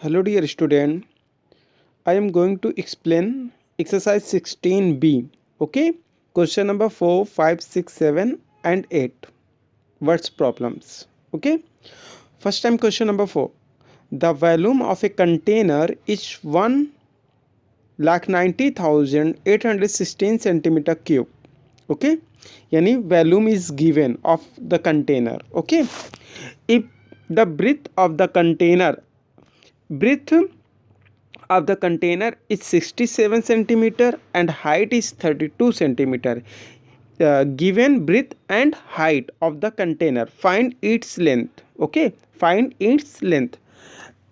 Hello dear student, I am going to explain exercise 16b. Okay, question number 4, 5, 6, 7 and 8. Words problems. Okay, first time question number 4. The volume of a container is 1,90,816 centimeter cube. Okay, yani volume is given of the container. Okay, if the breadth of the container is 67 centimeter and height is 32 centimeter. Given breadth and height of the container, find its length. Okay, find its length.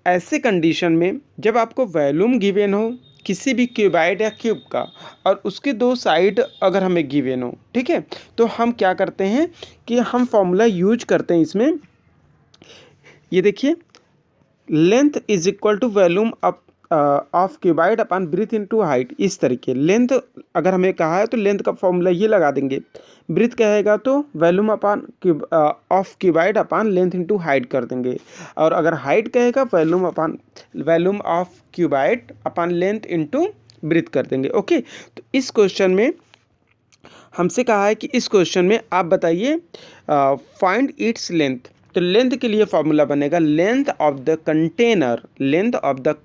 ऐसे condition में जब आपको volume given हो किसी भी cuboid या cube का और उसके दो साइड अगर हमें गिवन हो, ठीक है, तो हम क्या करते हैं कि हम फॉर्मूला यूज करते हैं इसमें। ये देखिए, length is equal to volume of cuboid upon breadth into height. इस तरीके लेंथ अगर हमें कहा है तो लेंथ का फॉर्मूला ये लगा देंगे। ब्रीथ कहेगा तो volume upon of cuboid upon length into height कर देंगे, और अगर हाइट कहेगा volume of cuboid upon length into breadth कर देंगे। ओके, तो इस क्वेश्चन में हमसे कहा है कि इस क्वेश्चन में आप बताइए फाइंड इट्स लेंथ। तो लेंथ के लिए फॉर्मूला बनेगा length of the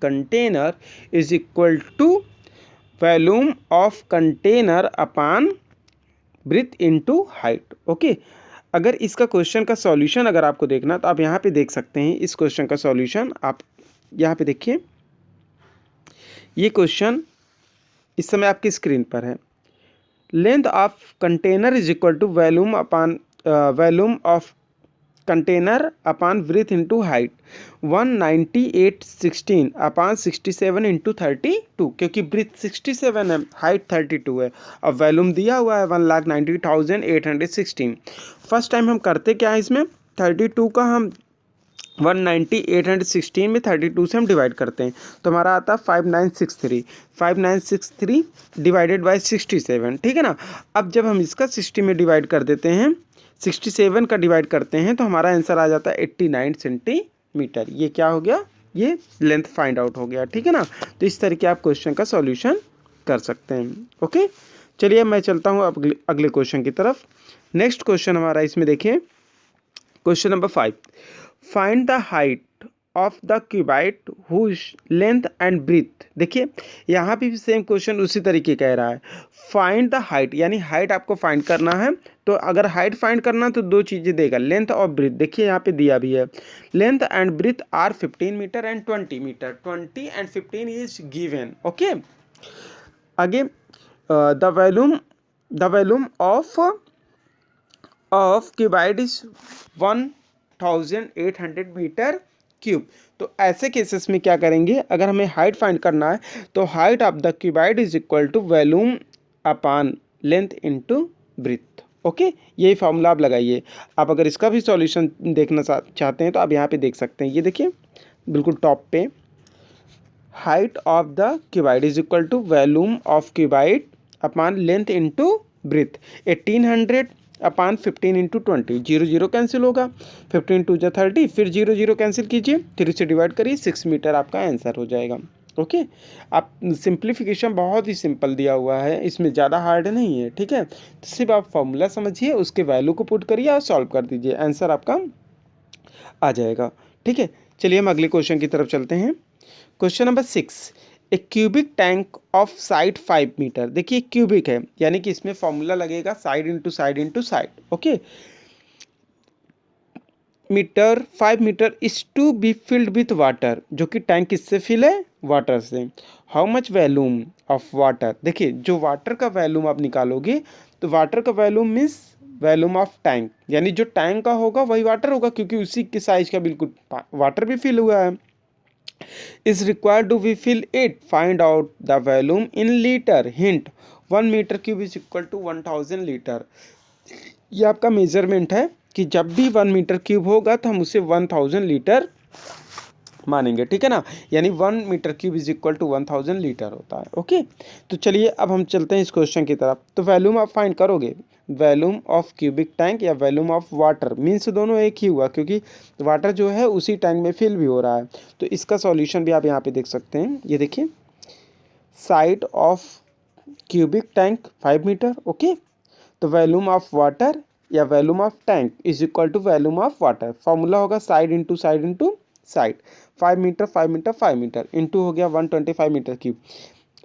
container is equal to volume of container upon breadth into height. Okay, अगर इसका क्वेश्चन का सॉल्यूशन अगर आपको देखना तो आप यहाँ पे देख सकते हैं। इस क्वेश्चन का सॉल्यूशन आप यहाँ पे देखिए, ये क्वेश्चन इस समय आपकी स्क्रीन पर है। Length of container is equal to volume of container upon breadth into height 19816 upon 67 into 32, क्योंकि ब्रीथ 67 है, हाइट 32 है, और वॉल्यूम दिया हुआ है 1,90,816। फर्स्ट टाइम हम करते क्या है, इसमें 32 का हम 198,816 में 32 से हम डिवाइड करते हैं तो हमारा आता है 5963 डिवाइडेड बाय 67, ठीक है ना। अब जब हम इसका 60 में डिवाइड कर देते हैं, 67 का डिवाइड करते हैं तो हमारा आंसर आ जाता है 89 सेंटीमीटर। ये क्या हो गया, ये लेंथ फाइंड आउट हो गया, ठीक है ना। तो इस तरीके आप क्वेश्चन का सॉल्यूशन कर सकते हैं। ओके, चलिए मैं चलता हूँ अब अगले क्वेश्चन की तरफ। नेक्स्ट क्वेश्चन हमारा इसमें देखिए, question number 5, find the height of the cuboid whose length and breadth. देखिए यहाँ पे भी सेम क्वेश्चन उसी तरीके कह रहा है। फाइंड द हाइट यानी हाइट आपको फाइंड करना है, तो अगर हाइट फाइंड करना तो दो चीज़ें देगा, लेंथ और ब्रीथ। देखिए यहाँ पे दिया भी है, length and breadth are 15 metre and 20 metre, 20 and 15 is given. Okay, आगे the volume of cuboid is 1,800 metre cube. तो ऐसे केसेस में क्या करेंगे, अगर हमें हाइट फाइंड करना है तो height of the cuboid is equal to volume upon length into breadth. Okay, यही फॉर्मूला आप लगाइए। आप अगर इसका भी सॉल्यूशन देखना चाहते हैं तो आप यहाँ पे देख सकते हैं। ये देखिए बिल्कुल टॉप पे, height of the cuboid is equal to volume of cuboid upon length into breadth. 1800 upon 15 into 20, 0 cancel होगा, 15 टू जा 30, फिर 0 कैंसिल कीजिए, 3 से डिवाइड करिए, 6 मीटर आपका आंसर हो जाएगा। ओके, आप सिंप्लीफिकेशन बहुत ही सिंपल दिया हुआ है, इसमें ज़्यादा हार्ड नहीं है, ठीक है। तो सिर्फ आप फॉर्मूला समझिए, उसके वैल्यू को पुट करिए और सॉल्व कर दीजिए, आंसर आपका आ जाएगा, ठीक है। चलिए हम अगले क्वेश्चन की तरफ चलते हैं। Question number 6, a cubic tank of side 5 metre. देखिए क्यूबिक है यानी कि इसमें फॉर्मूला लगेगा side into side into side. Okay, metre 5 metre is to be filled with water, जो कि टैंक किससे फिल है, वाटर से। How much volume of water. देखिए जो वाटर का वॉल्यूम आप निकालोगे तो वाटर का volume means volume of tank, यानी जो टैंक का होगा वही वाटर होगा, क्योंकि उसी के साइज का बिल्कुल वाटर भी फिल हुआ है। is required to be fill it, find out the volume in liter, hint 1 metre cube is equal to 1000 litre. ये आपका मेजरमेंट है कि जब भी 1 मीटर क्यूब होगा तो हम उसे 1000 लीटर मानेंगे, ठीक है ना। यानी 1 metre cube is equal to 1000 litre होता है। ओके, तो चलिए अब हम चलते हैं इस क्वेश्चन की तरफ। तो वैल्यूम आप फाइंड करोगे, वैल्यूम ऑफ क्यूबिक टैंक या वैल्यूम ऑफ वाटर, मीन्स दोनों एक ही हुआ क्योंकि वाटर जो है उसी टैंक में फिल भी हो रहा है। तो इसका सॉल्यूशन भी आप यहाँ पे देख सकते हैं, ये देखिए, side of cubic tank 5 metre. Okay, तो वैल्यूम ऑफ वाटर या volume of tank is equal to volume of water. Formula होगा side into side into side, 5 metre 5 metre 5 metre into हो गया 125 मीटर क्यूब।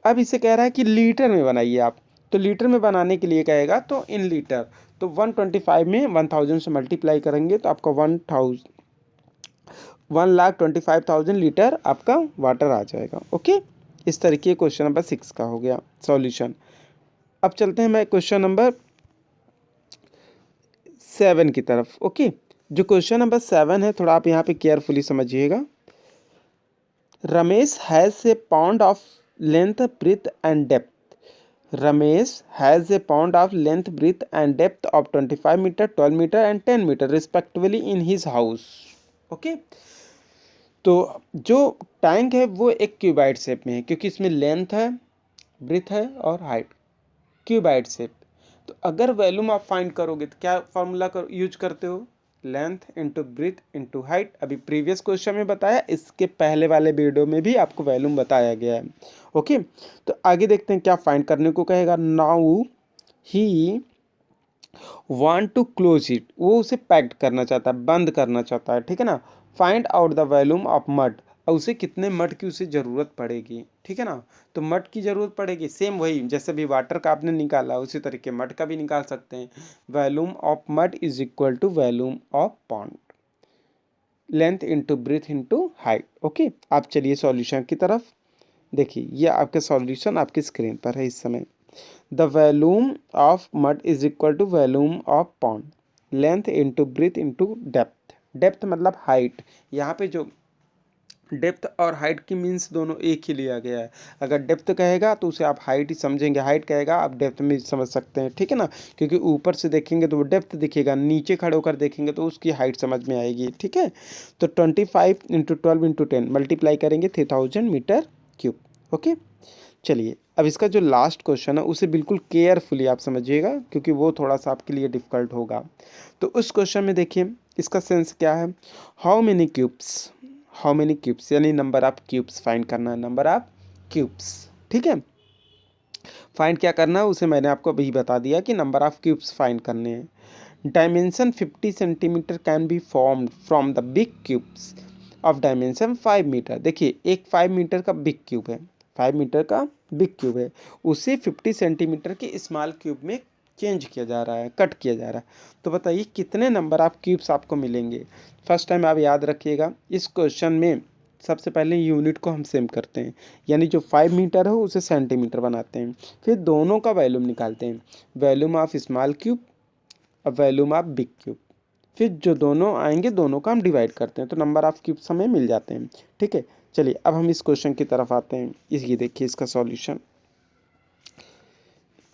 अब इसे कह रहा है कि लीटर में बनाइए आप, तो लीटर में बनाने के लिए कहेगा तो इन लीटर, तो 125 में 1000 से मल्टीप्लाई करेंगे तो आपका 1,25,000 लीटर आपका वाटर आ जाएगा। ओके, इस तरीके क्वेश्चन नंबर 6 का हो गया सॉल्यूशन। अब चलते हैं मैं क्वेश्चन नंबर 7 की तरफ। ओके, जो क्वेश्चन नंबर 7 है थोड़ा आप यहाँ पे केयरफुली समझिएगा। Ramesh has a pond of length breadth and depth, Ramesh has a pound of length, breadth and depth of 25 meter, 12 meter and 10 meter respectively in his house. Okay? तो जो tank है वो एक क्यूबाइड शेप में है क्योंकि इसमें लेंथ है, ब्रीथ है और हाइट, क्यूबाइड शेप। तो अगर वैल्यूम आप फाइंड करोगे तो क्या फॉर्मूला यूज करते हो, length into breadth into height. अभी प्रीवियस क्वेश्चन में बताया, इसके पहले वाले वीडियो में भी आपको वैल्यूम बताया गया है। ओके, तो आगे देखते हैं क्या फाइंड करने को कहेगा। Now he want to close it, वो उसे पैक्ड करना चाहता है, बंद करना चाहता है, ठीक है ना। Find out the volume of mud, और उसे कितने मड की उसे ज़रूरत पड़ेगी, ठीक है ना। तो मड की ज़रूरत पड़ेगी, सेम वही जैसे भी वाटर का आपने निकाला उसी तरीके मड का भी निकाल सकते हैं। Volume of mud is equal to volume of pond, length into breadth into height. Okay, आप चलिए सॉल्यूशन की तरफ देखिए, ये आपका सॉल्यूशन आपकी स्क्रीन पर है इस समय। The volume of mud is equal to volume of pond, length into breadth into depth. Depth मतलब हाइट, यहाँ पे जो डेप्थ और हाइट की मीन्स दोनों एक ही लिया गया है। अगर डेप्थ कहेगा तो उसे आप हाइट ही समझेंगे, हाइट कहेगा आप डेप्थ में समझ सकते हैं, ठीक है ना। क्योंकि ऊपर से देखेंगे तो वो डेप्थ दिखेगा, नीचे खड़े होकर देखेंगे तो उसकी हाइट समझ में आएगी, ठीक है। तो 25 इंटू 12 इंटू 10 मल्टीप्लाई करेंगे 3000 मीटर क्यूब। ओके, चलिए अब इसका जो लास्ट क्वेश्चन है उसे बिल्कुल केयरफुली आप समझिएगा क्योंकि वो थोड़ा सा आपके लिए डिफिकल्ट होगा। तो उस क्वेश्चन में देखिए इसका सेंस क्या है, how many cubes, how many cubes यानी नंबर ऑफ क्यूब्स फाइंड करना है, नंबर ऑफ क्यूब्स, ठीक है। फाइंड क्या करना है उसे मैंने आपको अभी बता दिया कि नंबर ऑफ क्यूब्स फाइंड करने हैं। Dimension 50 centimetre can be formed from the big cubes of dimension 5 metre. देखिए एक 5 मीटर का बिग क्यूब है, 5 मीटर का बिग क्यूब है, उसे 50 सेंटीमीटर के स्मॉल क्यूब में चेंज किया जा रहा है, कट किया जा रहा है। तो बताइए कितने नंबर ऑफ क्यूब्स आपको मिलेंगे। फर्स्ट टाइम आप याद रखिएगा, इस क्वेश्चन में सबसे पहले यूनिट को हम सेम करते हैं, यानी जो 5 मीटर है उसे सेंटीमीटर बनाते हैं, फिर दोनों का वैल्यूम निकालते हैं, वैल्यूम ऑफ स्मॉल क्यूब और वैल्यूम ऑफ बिग क्यूब। फिर जो दोनों आएंगे दोनों का हम डिवाइड करते हैं तो नंबर ऑफ क्यूब्स हमें मिल जाते हैं, ठीक है। चलिए अब हम इस क्वेश्चन की तरफ आते हैं। ये देखिए इसका सॉल्यूशन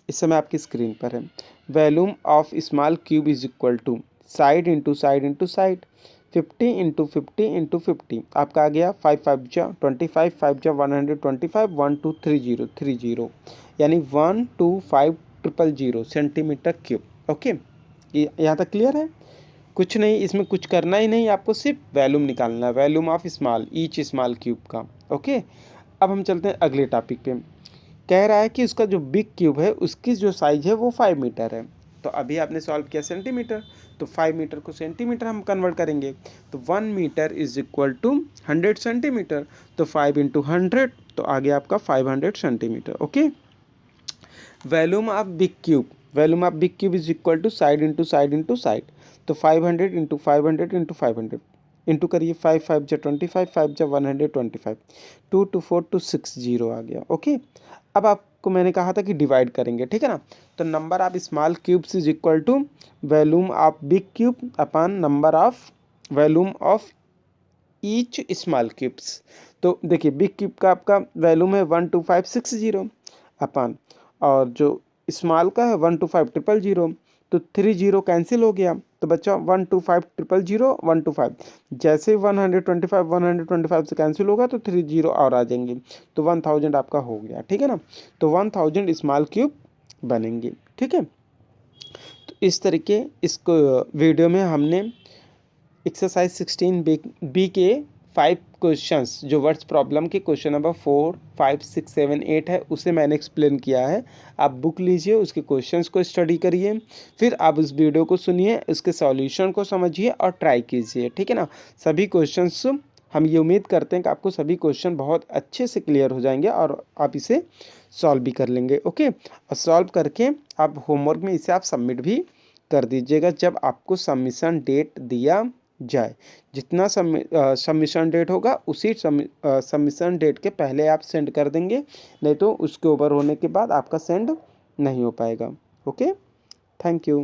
इस समय आपकी स्क्रीन पर है। Volume of small cube is equal to side into side into side, 50 into 50 into 50, आपका आ गया 5 5 जा 25, 5 जा 125, 123030, यानी 125000 सेंटीमीटर क्यूब। ओके, यहाँ तक क्लियर है। कुछ नहीं, इसमें कुछ करना ही नहीं, आपको सिर्फ वैल्यूम निकालना है, volume of small each small cube का। ओके, अब हम चलते हैं अगले टॉपिक पे। कह रहा है कि उसका जो बिग क्यूब है उसकी जो साइज है वो 5 मीटर है। तो अभी आपने सॉल्व किया सेंटीमीटर, तो 5 मीटर को सेंटीमीटर हम कन्वर्ट करेंगे, तो 1 metre is equal to 100 centimetre. तो 5 इंटू 100 तो आ गया आपका 500 centimetre. Okay, volume of big cube, volume of big cube is equal to side into side into side, तो 500 इंटू 500 इंटू 500 इंटू करिए, 5 5 जा 25, 5 जा 125, 2 2 4 2 6 0 आ गया। ओके, अब आपको मैंने कहा था कि डिवाइड करेंगे, ठीक है ना। तो number of small cubes is equal to volume of big cube upon number of volume of each small cubes. तो देखिए बिग क्यूब का आपका वैल्यूम है 12560 अपॉन, और जो स्मॉल का है 12500, तो 3 0 कैंसिल हो गया, तो बच्चा 125 000 125, जैसे 125 से कैंसिल होगा तो 3 जीरो और आ जाएंगे, तो 1000 आपका हो गया, ठीक है ना। तो 1000 स्मॉल क्यूब बनेंगे, ठीक है। तो इस तरीके इसको वीडियो में हमने एक्सरसाइज 16B के 5 क्वेश्चंस, जो वर्ड्स प्रॉब्लम के क्वेश्चन नंबर 4, 5, 6, 7, 8 है, उसे मैंने एक्सप्लेन किया है। आप बुक लीजिए, उसके क्वेश्चंस को स्टडी करिए, फिर आप उस वीडियो को सुनिए, उसके सॉल्यूशन को समझिए और ट्राई कीजिए, ठीक है ना। सभी क्वेश्चंस हम ये उम्मीद करते हैं कि आपको सभी क्वेश्चन बहुत अच्छे से क्लियर हो जाएंगे और आप इसे सॉल्व भी कर लेंगे, ओके। और सॉल्व करके आप होमवर्क में इसे आप सबमिट भी कर दीजिएगा जब आपको सबमिशन डेट दिया जाए। जितना सबमिशन डेट होगा उसी सबमिशन डेट के पहले आप सेंड कर देंगे, नहीं तो उसके ओवर होने के बाद आपका सेंड नहीं हो पाएगा, ओके। Thank you.